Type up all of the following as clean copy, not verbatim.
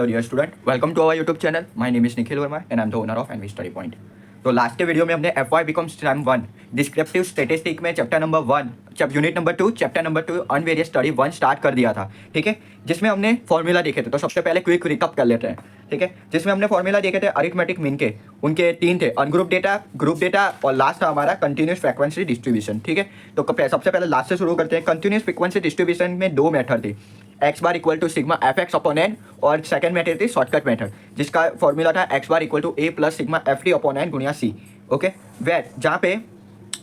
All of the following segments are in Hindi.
Hello dear student, welcome to our YouTube channel. My name is Nikhil Verma and I'm the owner of NV Study Point. तो लास्ट के वीडियो में हमने FY BCom stream 1 descriptive statistic में chapter number 1 unit number 2 chapter number 2 univariate study 1 start कर दिया था, ठीक है, जिसमें हमने फॉर्मूला देखे थे। तो सबसे पहले क्विक रिकअप कर लेते हैं, ठीक है, जिसमें हमने फॉर्मूला देखे थे अरिथमेटिक मीन के, उनके 3 थे, अनग्रुप डेटा, ग्रुप डेटा और लास्ट था हमारा कंटिन्यूस फ्रीक्वेंसी डिस्ट्रीब्यूशन, ठीक है। तो सबसे पहले लास्ट से शुरू करते हैं। कंटिन्यूस फ्रीक्वेंसी डिस्ट्रीब्यूशन में 2 मेथड थी, X bar equal to sigma F X upon N, और सेकंड मेथड थी शॉर्टकट मेथड, जिसका फॉर्मूला था X bar equal to A plus sigma F D upon N गुणिया सी, ओके। वेट जहाँ पे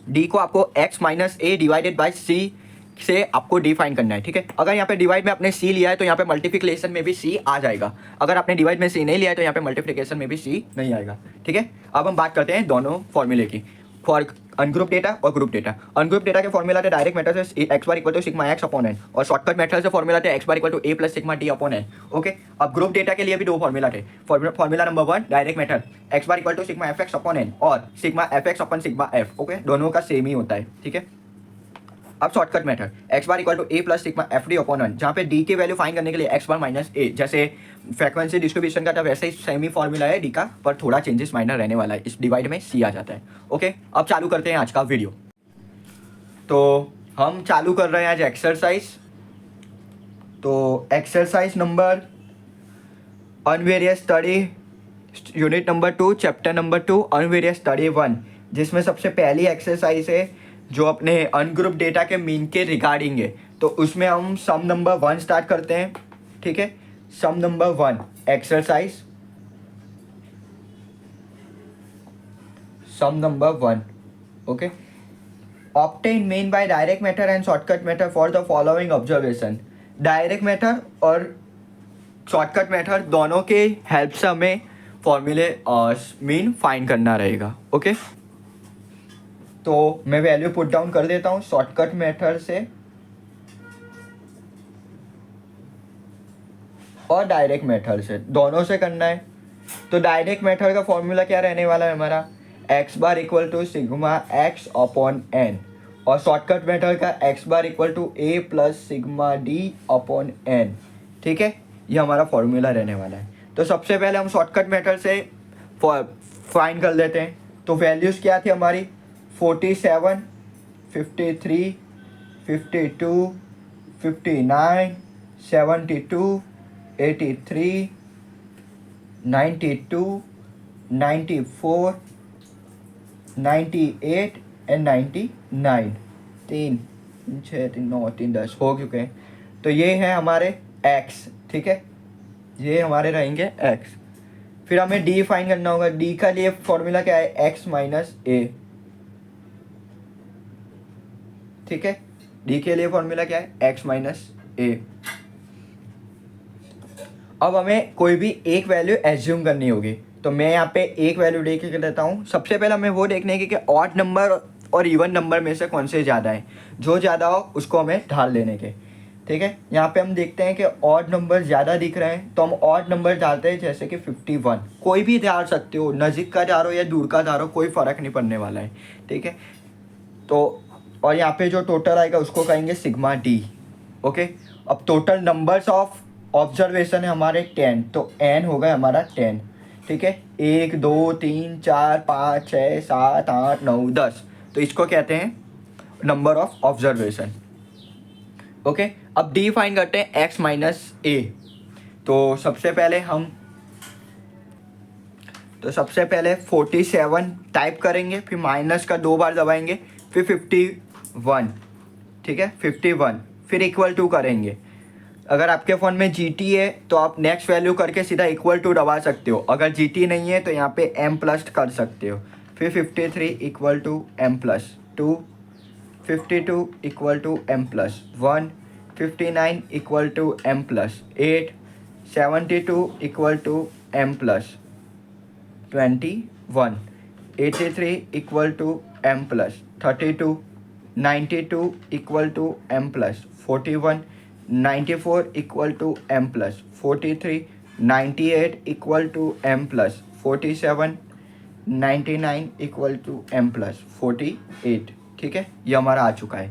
डी को आपको X minus A divided by C से आपको डिफाइन करना है, ठीक है। अगर यहाँ पे डिवाइड में आपने सी लिया है तो यहाँ पे मल्टीप्लिकेशन में भी सी आ जाएगा, अगर आपने डिवाइड में सी नहीं लिया है तो यहाँ पे मल्टीप्लिकेशन में भी सी नहीं आएगा, ठीक है। अब हम बात करते हैं दोनों फॉर्मूले की, फॉर अनग्रुप डेटा और ग्रुप डेटा। अनग्रुप डेटा के फॉर्मूला थे डायरेक्ट मेथड से X bar equal to sigma X upon N, और शॉर्टकट मेथड से फॉर्मूला थे X bar equal to A plus sigma D upon N, okay. अब ग्रुप डेटा के लिए भी 2 फॉर्मूला थे। Formula number 1 direct method X bar equal to sigma F X upon N और sigma F X upon sigma F, okay, दोनों का सेम ही होता है, ठीक है। अब shortcut method X bar equal to A plus sigma F D upon one, जहाँ पे डी की वैल्यू फाइंड करने के लिए एक्स बार माइनस ए, जैसे फ्रीक्वेंसी डिस्ट्रीब्यूशन का था वैसे ही सेम ही फॉर्मूला है डी का, पर थोड़ा चेंजेस माइनर रहने वाला है, इस डिवाइड में सी आ जाता है, ओके। अब चालू करते हैं आज का वीडियो। तो हम चालू कर रहे हैं आज एक्सरसाइज। तो exercise number univariate study unit number 2 chapter number 2 univariate study 1, जिसमें सबसे पहली एक्सरसाइज है जो अपने अनग्रुप डेटा के मीन के रिगार्डिंग है। तो उसमें हम सम नंबर 1 स्टार्ट करते हैं, ठीक है। Sum number 1 exercise sum number 1, okay. Obtain mean by direct method and shortcut method for the following observation. Direct method और शॉर्टकट मेथड दोनों के हेल्प से हमें फॉर्मूले मीन फाइंड करना रहेगा, ओके। तो मैं वैल्यू पुट डाउन कर देता हूँ शॉर्टकट मेथड से और डायरेक्ट मेथड से, दोनों से करना है। तो डायरेक्ट मेथड का फॉर्मूला क्या रहने वाला है हमारा, X bar equal to sigma X upon N, और शॉर्टकट मेथड का X bar equal to A plus sigma D upon N, ठीक है। ये हमारा फॉर्मूला रहने वाला है। तो सबसे पहले हम शॉर्टकट मेथड से फाइंड कर लेते हैं। तो वैल्यूज़ क्या थी हमारी, 47, 53, 52, 59, 72, 83, 92, 94, 98 एंड 99। 3, 6, 3, 9, 3, 10 हो चुके हैं। तो ये है हमारे x, ठीक है, ये हमारे रहेंगे x। फिर हमें d फाइंड करना होगा। d का लिए फॉर्मूला क्या है, x माइनस ए, ठीक है। d के लिए फॉर्मूला क्या है, x माइनस ए। अब हमें कोई भी एक वैल्यू एज्यूम करनी होगी। तो मैं यहाँ पे एक वैल्यू देख के देता हूँ। सबसे पहले हमें वो देखने की कि ऑड नंबर और इवन नंबर में से कौन से ज़्यादा है, जो ज़्यादा हो उसको हमें ढाल देने के, ठीक है। यहाँ पे हम देखते हैं कि ऑड नंबर ज़्यादा दिख रहे हैं तो हम ऑड नंबर डालते हैं, जैसे कि 51। कोई भी डाल सकते हो, नज़दीक का डालो या दूर का डालो, कोई फ़र्क नहीं पड़ने वाला है, ठीक है। तो और यहाँ पे जो टोटल आएगा उसको कहेंगे सिग्मा डी, ओके। अब टोटल नंबर्स ऑफ ऑब्जर्वेशन है हमारे 10, तो n हो गया हमारा 10, ठीक है। 1, 2, 3, 4, 5, 6, 7, 8, 9, 10, तो इसको कहते हैं नंबर ऑफ ऑब्जर्वेशन, ओके। अब डी फाइन करते हैं x माइनस ए। तो सबसे पहले 47 टाइप करेंगे, फिर माइनस का 2 बार दबाएंगे, फिर 51, ठीक है, 51, फिर इक्वल टू करेंगे। अगर आपके फ़ोन में GT है तो आप नेक्स्ट वैल्यू करके सीधा इक्वल टू दबा सकते हो, अगर GT नहीं है तो यहाँ पे m प्लस कर सकते हो। फिर 53 equal to m plus 2, 52 equal to m plus 1, 59 equal to m plus 8, 72 equal to m plus 21, 83 equal to m plus 32, 92 equal to m plus 41, 94 equal to m plus 43, 98 equal to m plus 47, 99 equal to m plus 48, ठीक है। ये हमारा आ चुका है।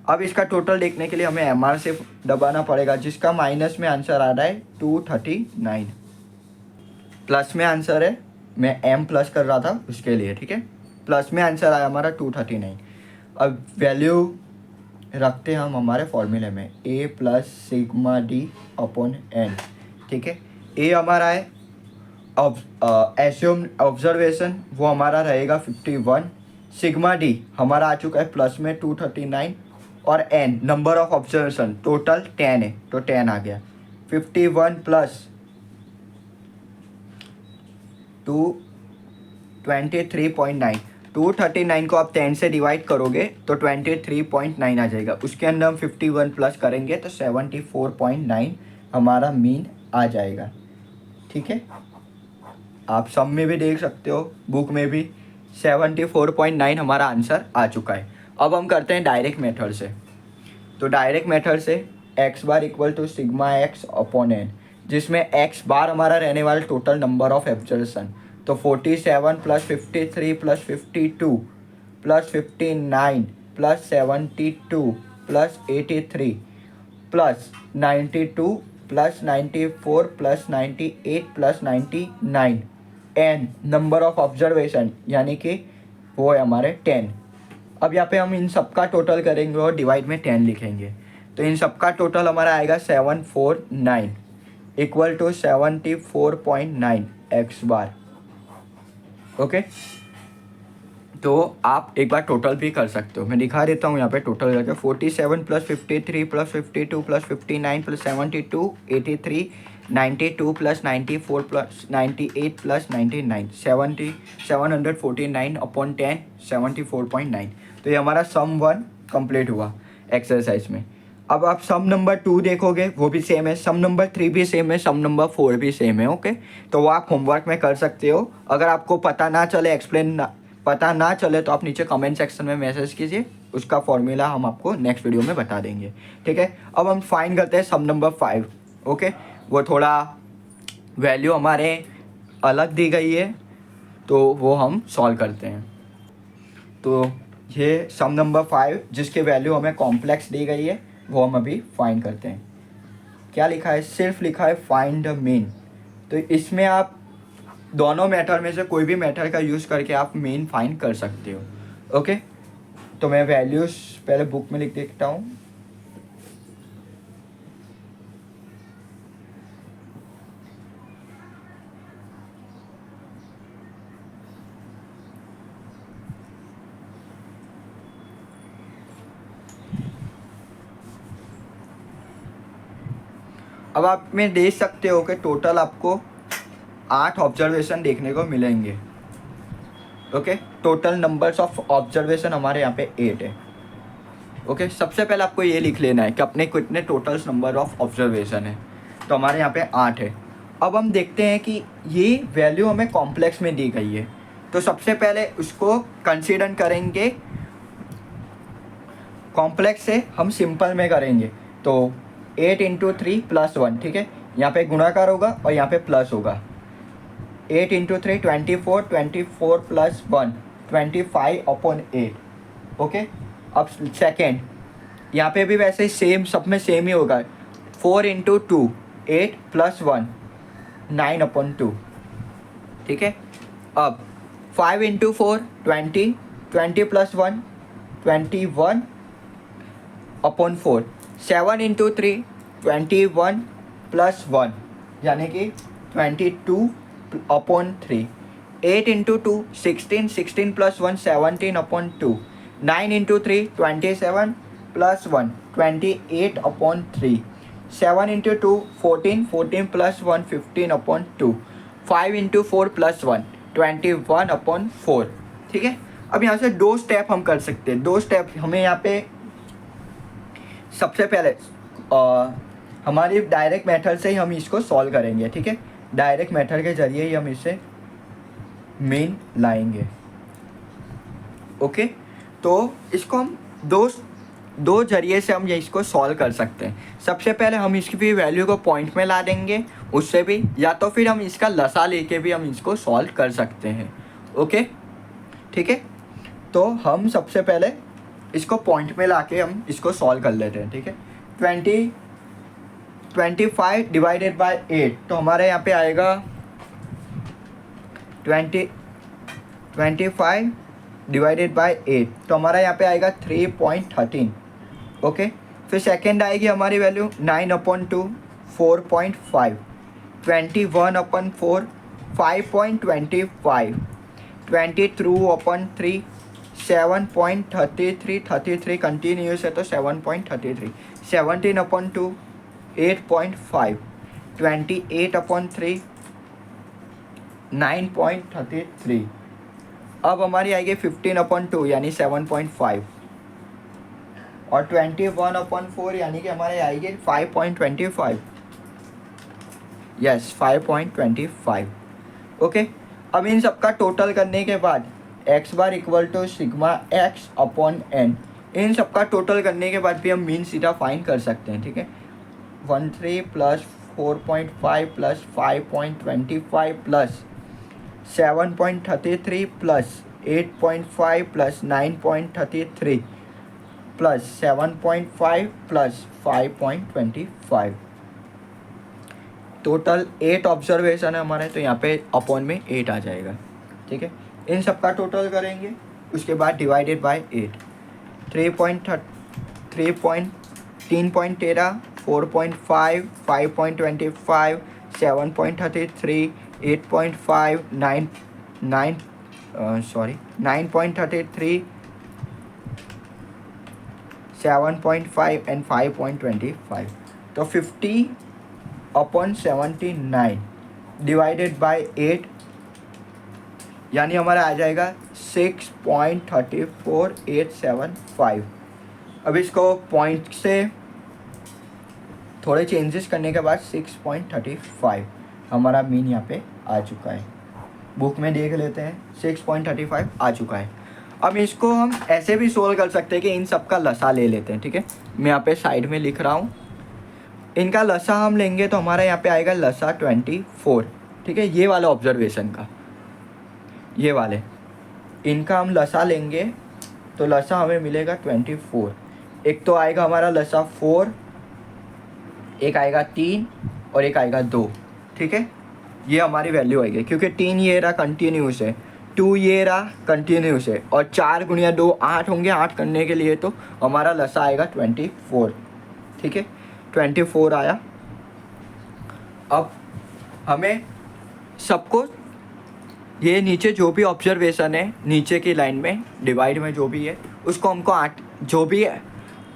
अब इसका टोटल देखने के लिए हमें MR से दबाना पड़ेगा, जिसका माइनस में आंसर आ रहा है 239, प्लस में आंसर है, मैं m प्लस कर रहा था उसके लिए, ठीक है। प्लस में आंसर आया हमारा 239। अब वैल्यू रखते हैं हम हमारे फॉर्मूले में, a plus sigma D upon n, ठीक है। a हमारा है एज्यूम ऑब्जर्वेशन, वो हमारा रहेगा 51। सिग्मा डी हमारा आ चुका है प्लस में 239, और n number of observation total 10 है तो 10 आ गया। 51 प्लस 23.9, 239 को आप 10 से डिवाइड करोगे तो 23.9 आ जाएगा। उसके अंदर हम 51 प्लस करेंगे तो 74.9 हमारा मीन आ जाएगा, ठीक है। आप सब में भी देख सकते हो, बुक में भी 74.9 हमारा आंसर आ चुका है। अब हम करते हैं डायरेक्ट मेथड से। तो डायरेक्ट मेथड से X bar equal to sigma X upon N, जिसमें एक्स बार हमारा रहने वाला टोटल नंबर ऑफ ऑब्जर्वेशन, तो 47 plus 53 plus 52 plus 59 plus 72 plus 83 plus 92 plus 94 plus 98 plus 99 N number of observation, यानी कि वो है हमारे 10। अब यहाँ पे हम इन सब का टोटल करेंगे और डिवाइड में 10 लिखेंगे, तो इन सब का टोटल हमारा आएगा 749 equal to 74.9 X bar, okay. तो आप एक बार टोटल भी कर सकते हो, मैं दिखा देता हूँ यहाँ पे टोटल करके। 47 plus 53 plus 52 plus 59 plus 72 83 92 plus 94 plus 98 plus 99 749 upon 10 74.9। तो ये हमारा सम 1 कंप्लीट हुआ एक्सरसाइज में। अब आप सम नंबर 2 देखोगे, वो भी सेम है, सम नंबर 3 भी सेम है, सम नंबर 4 भी सेम है, ओके। तो वो आप होमवर्क में कर सकते हो। अगर आपको पता ना चले, पता ना चले तो आप नीचे कमेंट सेक्शन में मैसेज कीजिए, उसका फॉर्मूला हम आपको नेक्स्ट वीडियो में बता देंगे, ठीक है। अब हम फाइंड करते हैं सम नंबर 5, ओके। वो थोड़ा वैल्यू हमारे अलग दी गई है तो वो हम सॉल्व करते हैं। तो ये सम नंबर 5 जिसके वैल्यू हमें कॉम्प्लेक्स दी गई है वो हम अभी फाइंड करते हैं। क्या लिखा है, सिर्फ लिखा है फाइंड द मीन। तो इसमें आप दोनों मेथड में से कोई भी मेथड का यूज़ करके आप मीन फाइंड कर सकते हो, ओके। तो मैं वैल्यूज पहले बुक में लिख देता हूँ। अब आप में देख सकते हो कि टोटल आपको 8 ऑब्जर्वेशन देखने को मिलेंगे, okay. Total numbers of observation हमारे यहाँ पे 8 है, ओके। सबसे पहले आपको ये लिख लेना है कि अपने कितने टोटल नंबर ऑफ ऑब्जर्वेशन है। तो हमारे यहाँ पे 8 है। अब हम देखते हैं कि ये वैल्यू हमें कॉम्प्लेक्स में दी गई है, तो सबसे पहले उसको कंसीडर करेंगे। कॉम्प्लेक्स से हम सिंपल में करेंगे, तो 8 इंटू 3 प्लस 1, ठीक है। यहाँ पे गुणाकार होगा और यहाँ पे प्लस होगा। 8 इंटू 3 24, 24 प्लस 1 25 अपॉन 8, ओके। अब सेकेंड, यहाँ पे भी वैसे ही सेम, सब में सेम ही होगा। 4 इंटू 2 8 प्लस 1 9 अपॉन 2, ठीक है। अब 5 into 4 20, 20 plus 1 21 upon 4। 7 into 3 21 plus 1 यानी कि 22 upon 3। 8 into 2 16, 16 plus 1 17 upon 2। 9 into 3 27 plus 1 28 upon 3। 7 into 2 14, 14 plus 1 15 upon 2। 5 into 4 plus 1 21 upon 4, ठीक है। अब यहाँ से 2 स्टेप हम कर सकते हैं। 2 स्टेप हमें यहाँ पे सबसे पहले हमारी डायरेक्ट मेथड से ही हम इसको सॉल्व करेंगे, ठीक है। डायरेक्ट मेथड के जरिए ही हम इसे मीन लाएंगे, ओके। तो इसको हम दो जरिए से हम ये इसको सॉल्व कर सकते हैं। सबसे पहले हम इसकी भी वैल्यू को पॉइंट में ला देंगे, उससे भी, या तो फिर हम इसका लसा लेके भी हम इसको सॉल्व कर सकते हैं, ओके, ठीक है। तो हम सबसे पहले इसको पॉइंट में लाके हम इसको सॉल्व कर लेते हैं, ठीक है। 25 डिवाइडेड बाय 8, तो हमारे यहाँ पे आएगा 25 डिवाइडेड बाय 8, तो हमारा यहाँ पे आएगा 3.13. ओके. फिर सेकेंड आएगी हमारी वैल्यू 9/2 4.5, 21/4 5.25, 22/3 7.33, 33 कंटिन्यूस है तो 7.33, 17/2 8.5, 28/3 9.33. अब हमारी आएगी 15/2 यानी 7.5 और 21/4 यानी कि हमारे आएगी 5.25. यस 5.25. ओके. अब इन सबका टोटल करने के बाद X bar equal to sigma X upon N, इन सबका टोटल करने के बाद भी हम मीन सीधा फाइंड कर सकते हैं. ठीक है. 13 plus 4.5 plus 5.25 plus 7.33 plus 8.5 plus 9.33 plus 7.5 plus 5.25. Total 8 observation है हमारे, तो यहाँ पे अपॉन में 8 आ जाएगा. ठीक है. इन सब का टोटल करेंगे, उसके बाद डिवाइडेड बाय 8. 3.13 4.5 5.25 7.33 8.5 9.33 7.5 एंड 5.25. तो 50/79 डिवाइडेड बाय 8 यानी हमारा आ जाएगा 6.34875. अब इसको पॉइंट से थोड़े चेंजेस करने के बाद 6.35 हमारा मीन यहाँ पे आ चुका है. बुक में देख लेते हैं, 6.35 आ चुका है. अब इसको हम ऐसे भी सोल्व कर सकते हैं कि इन सब का लसा ले लेते हैं. ठीक है. मैं यहाँ पे साइड में लिख रहा हूँ. इनका लसा हम लेंगे तो हमारा यहाँ पे आएगा लसा 24. ठीक है. ये वाला ऑब्जर्वेशन का, ये वाले इनका हम लसा लेंगे तो लसा हमें मिलेगा 24. एक तो आएगा हमारा लसा 4, एक आएगा 3 और एक आएगा 2. ठीक है. ये हमारी वैल्यू आएगी क्योंकि 3 ये रहा कंटिन्यूस है, 2 ये रहा कंटिन्यूस है और 4 गुणिया 2 8 होंगे. 8 करने के लिए तो हमारा लसा आएगा 24. ठीक है. 24 आया. अब हमें सबको ये नीचे जो भी ऑब्जर्वेशन है नीचे की लाइन में डिवाइड में जो भी है उसको हमको 8 जो भी है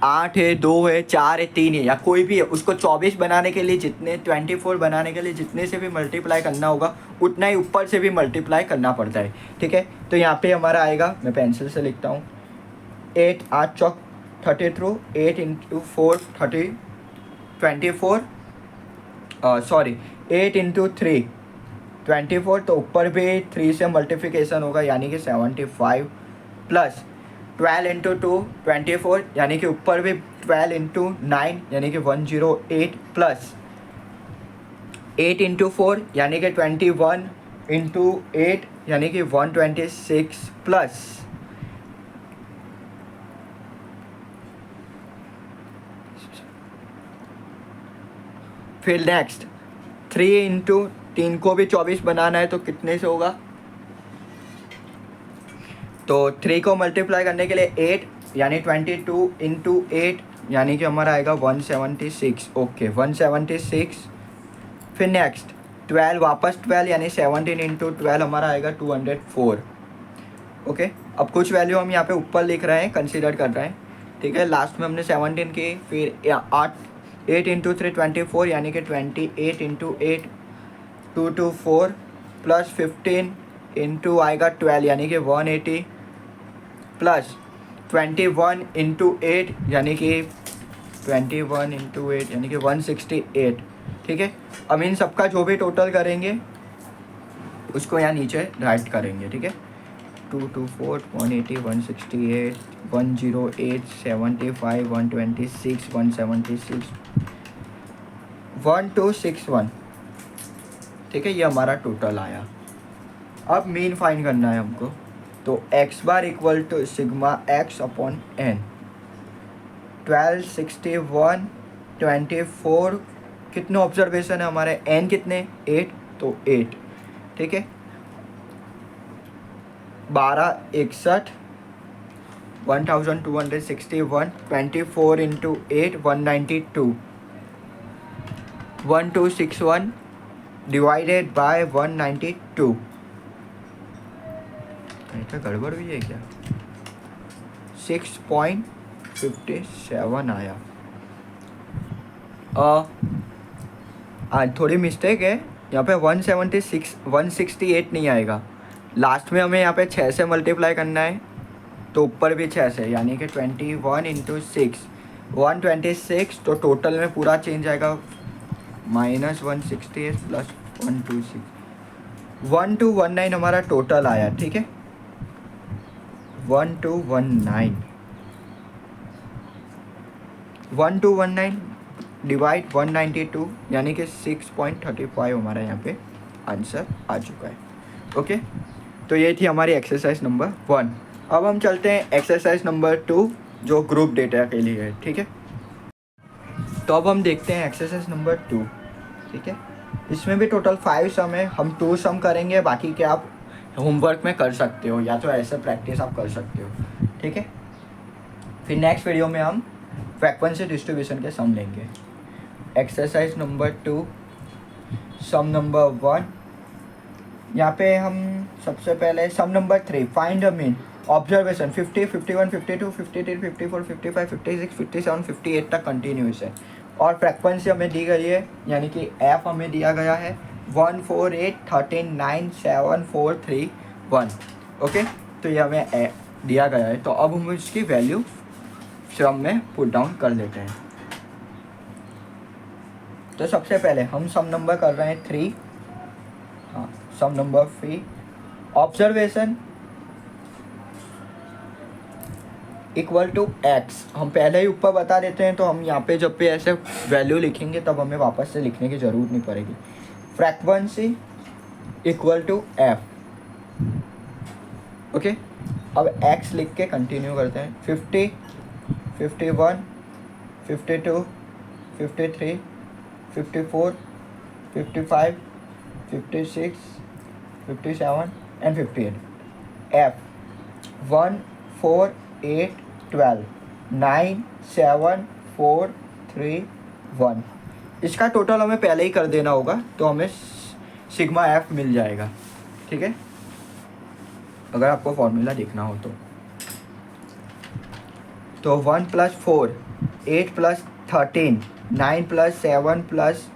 8 है 2 है 4 है 3 है या कोई भी है उसको 24 बनाने के लिए जितने 24 बनाने के लिए जितने से भी मल्टीप्लाई करना होगा उतना ही ऊपर से भी मल्टीप्लाई करना पड़ता है. ठीक है. तो यहाँ पे हमारा आएगा, मैं पेंसिल से लिखता हूँ, 8 8 चौक 33 8 इंटू 4 24 सॉरी 8 इंटू 3 24. तो ऊपर भी 3 से मल्टीप्लिकेशन होगा यानी कि 75 प्लस 12 इंटू 2 24 यानी कि ऊपर भी 12 इंटू 9 यानी कि 108 प्लस 8 इंटू 4 यानी कि 21 इंटू 8 यानी कि 126 प्लस फिर नेक्स्ट 3 इंटू 3 को भी 24 बनाना है तो कितने से होगा, तो 3 को मल्टीप्लाई करने के लिए 8 यानी 22 इंटू 8 यानी कि हमारा आएगा 176. ओके 176. फिर नेक्स्ट 12 वापस 12 यानी 17 इंटू 12 हमारा आएगा 204. ओके. अब कुछ वैल्यू हम यहाँ पे ऊपर लिख रहे हैं, कंसीडर कर रहे हैं. ठीक है. लास्ट में हमने 17 की, फिर 8 इंटू 3 24 यानी कि 28 इंटू 8 224 प्लस 15 इंटू आएगा 12 यानी कि 180 प्लस 21 इंटू 8 यानी कि 21 इंटू 8 यानी कि 168. ठीक है. अब इन सबका जो भी टोटल करेंगे उसको यहाँ नीचे राइट करेंगे. ठीक है. 224 180 168 108 75 126 176 1261. ठीक है. ये हमारा टोटल आया. अब मीन फाइंड करना है हमको, तो X bar equal to sigma X upon N. 12 61 24 कितने ऑब्जर्वेशन है हमारे, एन कितने 8, तो 8. ठीक है. 1261 1261 24 into 8 192 1261 डिवाइडेड बाय 192। ऐसा गड़बड़ भी है क्या? 6.57 आया। आज थोड़ी मिस्टेक है यहाँ पे। 168 नहीं आएगा, लास्ट में हमें यहाँ पे 6 से मल्टीप्लाई करना है, तो ऊपर भी 6 से, यानी कि 21 इंटू 6 126। तो टोटल में पूरा चेंज आएगा -168 प्लस 126 1219 हमारा टोटल आया। ठीक है, 1219 डिवाइड 192 यानी कि 6.35 हमारा यहाँ पे आंसर आ चुका है। ओके, तो ये थी हमारी एक्सरसाइज नंबर 1। अब हम चलते हैं एक्सरसाइज नंबर 2 जो ग्रुप डेटा के लिए है। ठीक है, तो अब हम देखते हैं एक्सरसाइज नंबर 2। ठीक है, इसमें भी टोटल 5 सम है, हम 2 सम करेंगे, बाकी के आप होमवर्क में कर सकते हो या तो ऐसे प्रैक्टिस आप कर सकते हो। ठीक है, फिर नेक्स्ट वीडियो में हम फ्रीक्वेंसी डिस्ट्रीब्यूशन के सम लेंगे। Exercise number 2 sum number 1। यहाँ पे हम सबसे पहले sum number 3 find the mean observation 50 51 52 53 54 55 56 57 58 तक कंटिन्यूस है, और फ्रीक्वेंसी हमें दी गई है, यानी कि एफ हमें दिया गया है 1 4 8 13 9 7 4 3 1। ओके, तो ये हमें दिया गया है, तो अब हम इसकी वैल्यू सम में पुट डाउन कर लेते हैं। तो सबसे पहले हम सम नंबर कर रहे हैं 3। हाँ, sum number 3 observation equal to X. हम पहले ही ऊपर बता देते हैं, तो हम यहाँ पे जब भी ऐसे वैल्यू लिखेंगे तब हमें वापस से लिखने की ज़रूरत नहीं पड़ेगी। Frequency equal to F. Okay, अब एक्स लिख के कंटिन्यू करते हैं। 50 51 52 53 54 55 56 57 एंड 58। एफ 1 4 8 12 9 7 4 3 1। इसका टोटल हमें पहले ही कर देना होगा, तो हमें सिग्मा एफ मिल जाएगा। ठीक है, अगर आपको फॉर्मूला देखना हो तो 1 + 4 8 + 13 9 + 7 +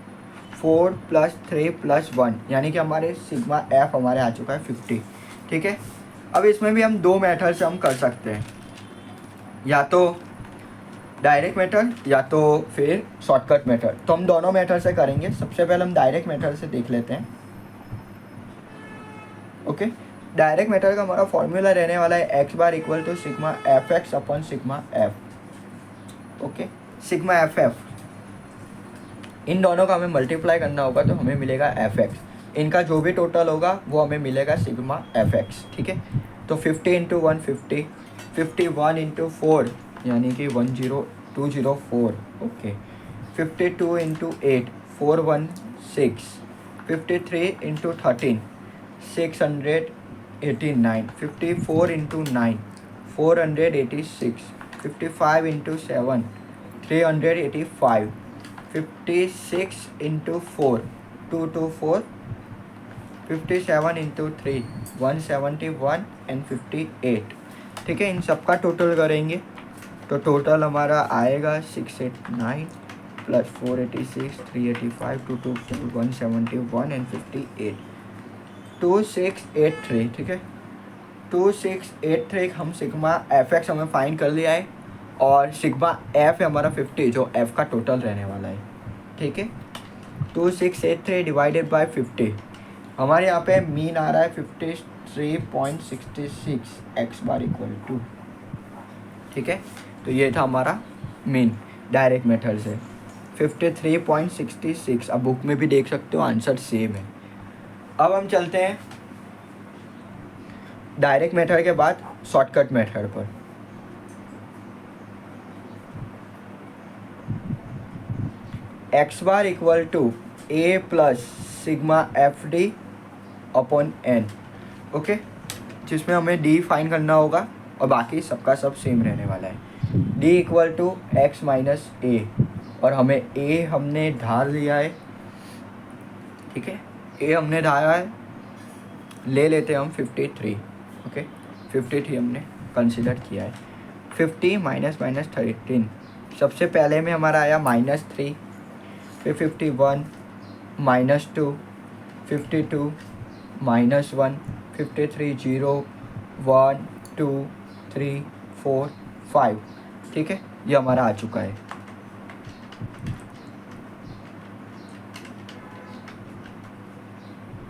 4 + 3 + 1, यानी कि हमारे सिग्मा एफ हमारे आ चुका है 50। ठीक है, अब इसमें भी हम 2 मेथड से हम कर सकते हैं, या तो डायरेक्ट मेथड या तो फिर शॉर्टकट मेथड। तो हम दोनों मेथड से करेंगे। सबसे पहले हम डायरेक्ट मेथड से देख लेते हैं। ओके, डायरेक्ट मेथड का हमारा फॉर्मूला रहने वाला है X bar equal to sigma F X upon sigma F. Okay, sigma F F, इन दोनों का हमें मल्टीप्लाई करना होगा, तो हमें मिलेगा एफ एक्स। इनका जो भी टोटल होगा वो हमें मिलेगा सिग्मा एफ एक्स। ठीक है, तो 50 इंटू 150 51 इंटू 4 यानी कि 204। Okay, 52 into 8 416 53 into 13 689 54 into 9 486 55 into 7 385 56 into 4 224 57 into 3 171 and 58। ठीक है, इन सब का टोटल करेंगे तो टोटल हमारा आएगा 689 प्लस 486 385 224 171 एंड 58 2683। ठीक है, 2683 हम सिग्मा एफ एक्स हमें फाइंड कर लिया है, और सिग्मा एफ है हमारा 50 जो एफ का टोटल रहने वाला है। ठीक है, 2683 डिवाइडेड बाय 50, हमारे यहाँ पे मीन आ रहा है 53.66 एक्स बार इक्वल टू। ठीक है, तो ये था हमारा मीन डायरेक्ट मेथड से 53.66। अब बुक में भी देख सकते हो आंसर सेम है। अब हम चलते हैं डायरेक्ट मेथड के बाद शॉर्टकट मेथड पर। X bar equal to A plus sigma F D upon N. Okay, जिसमें हमें डी फाइंड करना होगा और बाकी सबका सब सेम रहने वाला है। D equal to X minus A, और हमें ए हमने ढाल लिया है, ठीक है, ए हमने ढाला है, ले लेते हैं हम 53, ओके, 53 हमने कंसिडर किया है। 50 माइनस माइनस 13, सबसे पहले में हमारा आया -3, फिर 51 -2, 52 -1, 53 0 1 2 3 4 5, ठीक है, ये हमारा आ चुका है।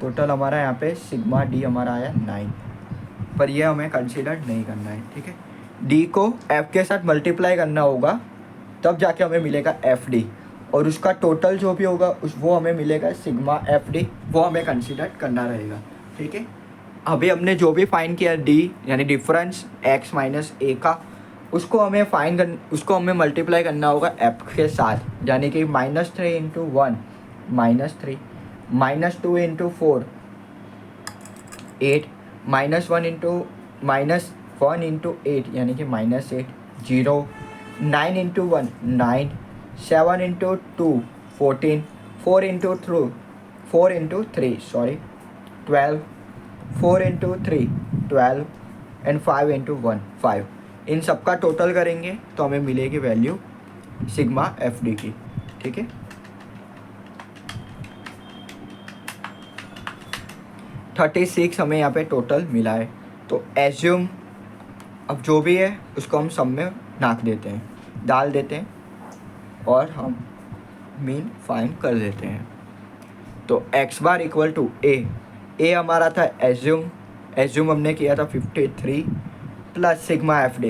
टोटल हमारा यहाँ पे सिग्मा डी हमारा आया 9, पर ये हमें कंसिडर नहीं करना है, ठीक है। डी को एफ के साथ मल्टीप्लाई करना होगा, तब जाके हमें मिलेगा एफ डी, और उसका टोटल जो भी होगा वो हमें मिलेगा सिग्मा एफ डी, वो हमें कंसिडर करना रहेगा, ठीक है। अभी हमने जो भी फाइंड किया डी यानी डिफरेंस एक्स माइनस ए का, उसको हमें मल्टीप्लाई करना होगा एफ के साथ, यानी कि -3 इंटू 1 -3, -2 इंटू 4 8, -1 इंटू 8 यानी कि -8, 0, 9 into 1 9, 7 into 2 14, 4 into 3 12, 4 into 3 12, and 5 into 1 5। इन सबका टोटल करेंगे तो हमें मिलेगी वैल्यू सिग्मा एफ डी की, ठीक है। 36 हमें यहाँ पे टोटल मिला है, तो एज्यूम अब जो भी है उसको हम सब में नाक देते हैं, डाल देते हैं, और हम मीन फाइंड कर देते हैं। तो एक्स बार इक्वल टू ए हमारा था एज्यूम हमने किया था 53 प्लस सिग्मा एफ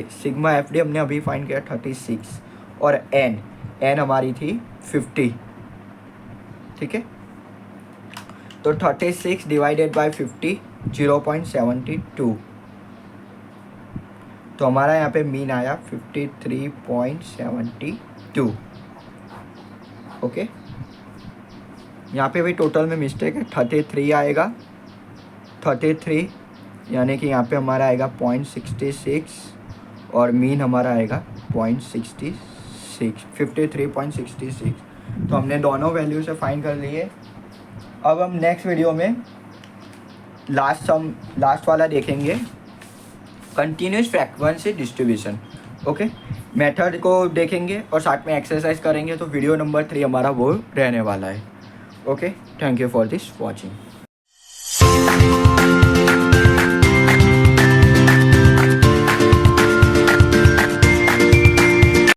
डी हमने अभी फाइंड किया 36, और एन हमारी थी 50, ठीक है। तो 36 डिवाइडेड बाय 50 0.72, तो हमारा यहाँ पे मीन आया 53.72, ओके। यहाँ पे भी टोटल में मिस्टेक है, 33 आएगा, 33 यानी कि यहाँ पे हमारा आएगा 0.66, और मीन हमारा आएगा 0.66, 53.66। तो हमने दोनों वैल्यू से फाइंड कर लिए। अब हम नेक्स्ट वीडियो में लास्ट वाला देखेंगे, continuous frequency distribution, okay. Method को देखेंगे और साथ में एक्सरसाइज करेंगे, तो वीडियो नंबर 3 हमारा वो रहने वाला है, okay. Thank you for this watching.